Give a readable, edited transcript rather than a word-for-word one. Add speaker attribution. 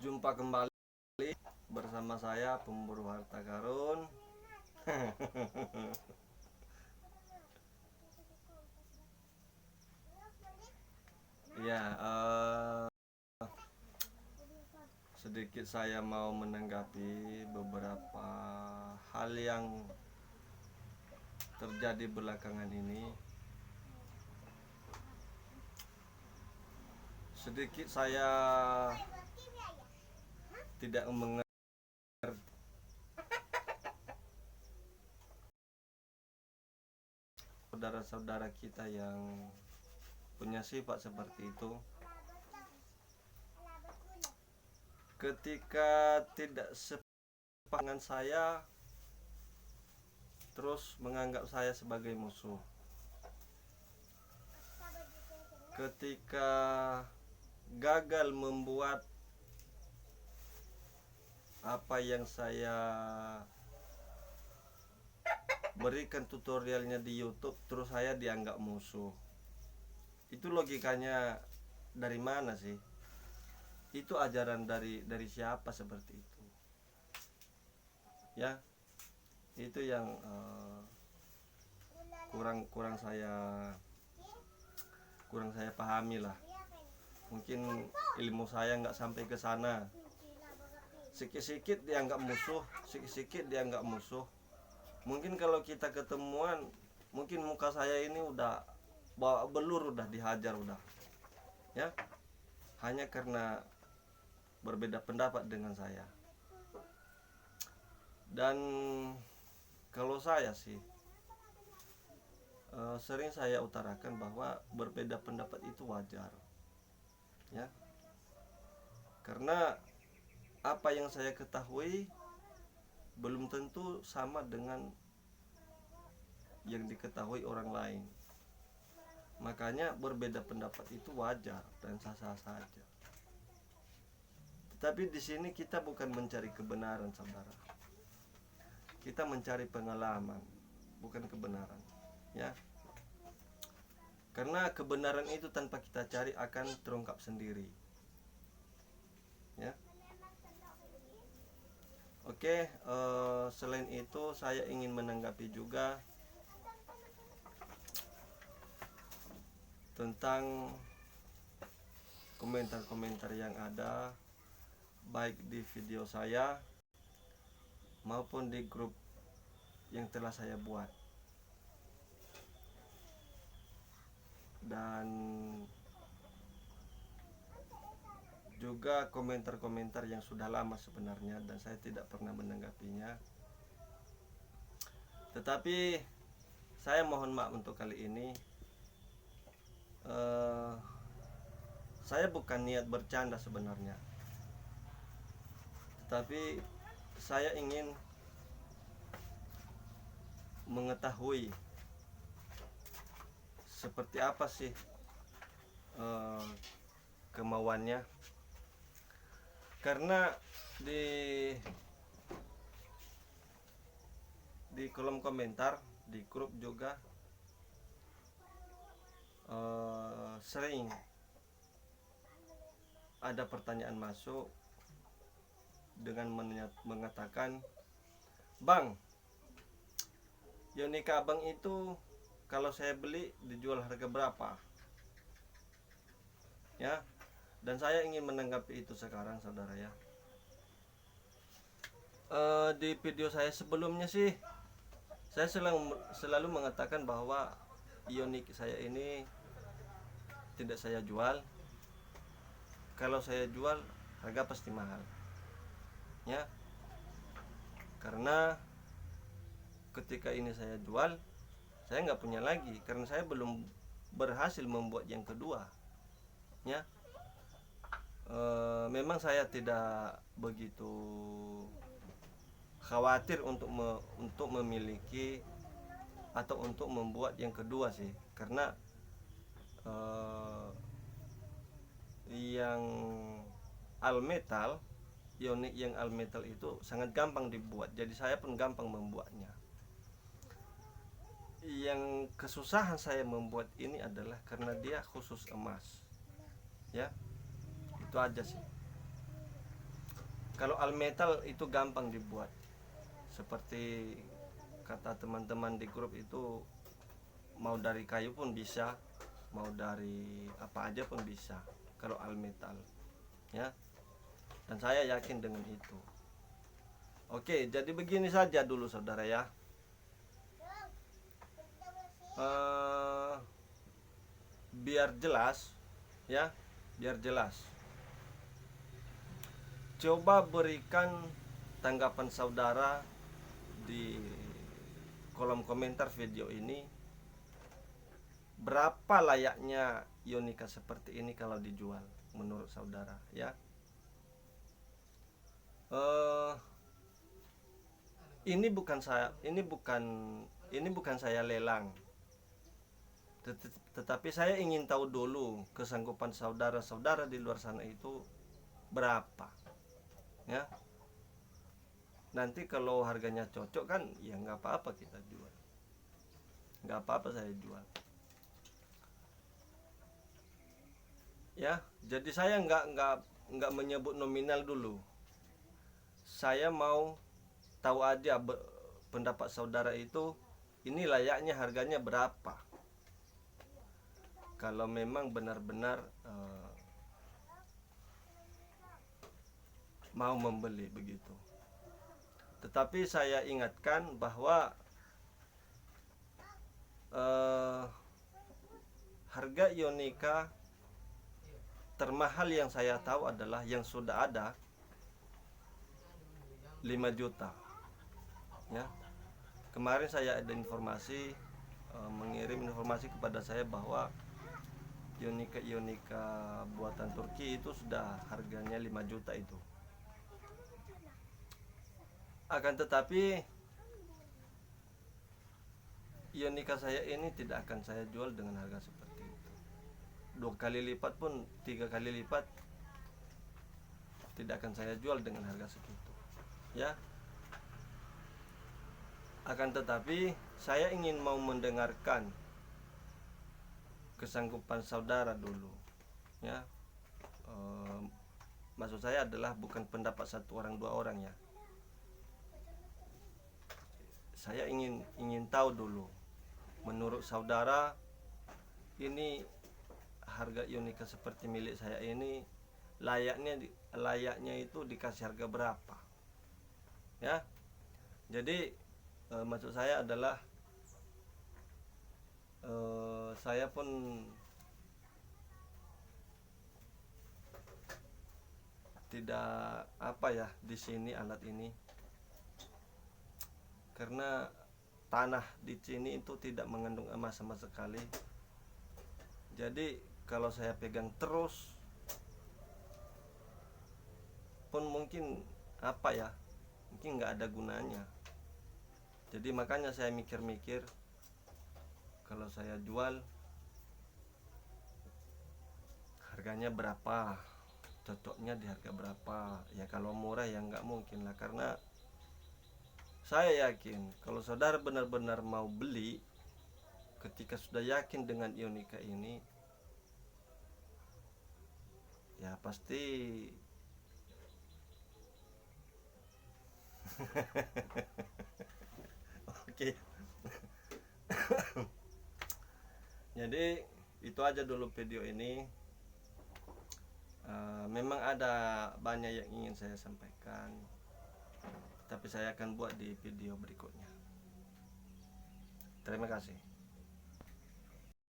Speaker 1: Jumpa kembali bersama saya pemburu harta karun. Ya, sedikit saya mau menanggapi beberapa hal yang terjadi belakangan ini. Sedikit saya tidak mengerti saudara-saudara kita yang punya sifat seperti itu. Ketika tidak sepakat dengan saya, terus menganggap saya sebagai musuh. Ketika gagal membuat apa yang saya berikan tutorialnya di YouTube, terus saya dianggap musuh. Itu logikanya dari mana sih? Itu ajaran dari siapa seperti itu? Ya, itu yang kurang saya pahami lah. Mungkin ilmu saya nggak sampai ke sana. Sikit-sikit dianggap musuh. Mungkin kalau kita ketemuan, mungkin muka saya ini udah bawa belur, udah dihajar udah. Ya, hanya karena berbeda pendapat dengan saya. Dan kalau saya sih sering saya utarakan bahwa berbeda pendapat itu wajar, ya, karena apa yang saya ketahui belum tentu sama dengan yang diketahui orang lain. Makanya berbeda pendapat itu wajar dan sah-sah saja. Tetapi di sini kita bukan mencari kebenaran, saudara. Kita mencari pengalaman, bukan kebenaran, ya. Karena kebenaran itu tanpa kita cari akan terungkap sendiri. Ya. Oke, selain itu saya ingin menanggapi juga tentang komentar-komentar yang ada baik di video saya maupun di grup yang telah saya buat, dan juga komentar-komentar yang sudah lama sebenarnya dan saya tidak pernah menanggapinya. Tetapi saya mohon maaf untuk kali ini. Saya bukan niat bercanda sebenarnya, tetapi saya ingin mengetahui seperti apa sih kemauannya. Karena di kolom komentar di grup juga sering ada pertanyaan masuk dengan mengatakan, "Bang, Yonika Abang itu kalau saya beli dijual harga berapa?" Ya, dan saya ingin menanggapi itu sekarang, saudara, ya. Di video saya sebelumnya sih saya selalu mengatakan bahwa Yonik saya ini tidak saya jual. Kalau saya jual, harga pasti mahal, ya. Karena ketika ini saya jual, saya nggak punya lagi karena saya belum berhasil membuat yang kedua, ya. Memang saya tidak begitu khawatir untuk memiliki atau untuk membuat yang kedua sih, karena yang almetal, Yonik yang almetal itu sangat gampang dibuat, jadi saya pun gampang membuatnya. Yang kesusahan saya membuat ini adalah karena dia khusus emas, ya. Itu aja sih. Kalau almetal itu gampang dibuat, seperti kata teman-teman di grup itu, mau dari kayu pun bisa, mau dari apa aja pun bisa kalau almetal, ya. Dan saya yakin dengan itu. Oke, jadi begini saja dulu saudara ya. Biar jelas ya, biar jelas. Coba berikan tanggapan saudara di kolom komentar video ini. Berapa layaknya Ionika seperti ini kalau dijual menurut saudara ya? Ini bukan saya lelang. Tetapi saya ingin tahu dulu kesanggupan saudara-saudara di luar sana itu berapa, ya. Nanti kalau harganya cocok kan, ya nggak apa-apa kita jual, nggak apa-apa saya jual, ya. Jadi saya nggak menyebut nominal dulu. Saya mau tahu aja pendapat saudara itu, ini layaknya harganya berapa. Kalau memang benar-benar mau membeli begitu. Tetapi saya ingatkan bahwa harga Ionika termahal yang saya tahu adalah yang sudah ada 5 juta, ya. Kemarin saya ada informasi, mengirim informasi kepada saya bahwa Ionika buatan Turki itu sudah harganya 5 juta itu. Akan tetapi Ionika saya ini tidak akan saya jual dengan harga seperti itu. 2 kali lipat pun, 3 kali lipat tidak akan saya jual dengan harga segitu, ya. Akan tetapi saya ingin mau mendengarkan kesanggupan saudara dulu, ya. Maksud saya adalah bukan pendapat satu orang dua orang, ya. Saya ingin tahu dulu, menurut saudara ini harga Ionika seperti milik saya ini layaknya itu dikasih harga berapa, ya. Jadi maksud saya adalah saya pun tidak apa ya di sini alat ini, karena tanah di sini itu tidak mengandung emas sama sekali. Jadi kalau saya pegang terus pun mungkin apa ya, mungkin nggak ada gunanya. Jadi makanya saya mikir-mikir, kalau saya jual harganya berapa, cocoknya di harga berapa. Ya kalau murah ya nggak mungkin lah, karena saya yakin kalau saudara benar-benar mau beli, ketika sudah yakin dengan Ionika ini, ya pasti oke. Jadi itu aja dulu video ini. Memang ada banyak yang ingin saya sampaikan, tapi saya akan buat di video berikutnya. Terima kasih.